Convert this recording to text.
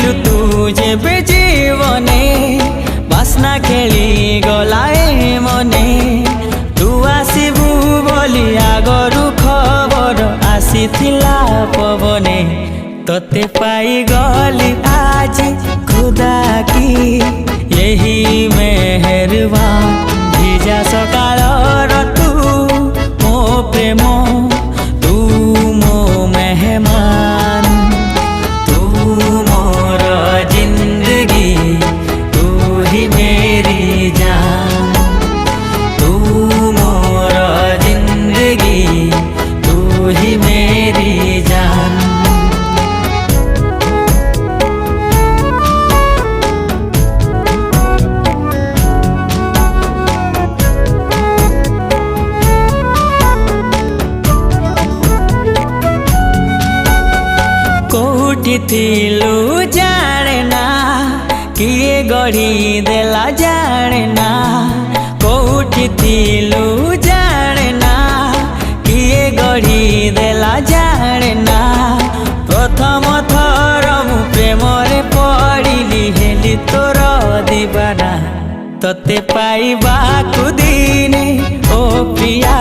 आसिलु तू जेबे जीवने बास्ना खेली गलाए मने तू आसिबु बोली आगरु खबर आसीथिला पवने तोते पाई गली आज खुदा की यही मेहरबान भिजा सकाल तू मो प्रेम तू मो मेहमान तू मोर जिंदगी तू ही मेरी जान तू मोर जिंदगी तू ही मेरी जान। कोठी थिलु जाने ना किए गढ़ी देला जाने ना कोठी थिलु जाने ना किए गढ़ी देला जाने ना प्रथम थर मु प्रेमरे पड़िली हेली तोर दीवाना तोते पाइबा दिने ओ प्रिया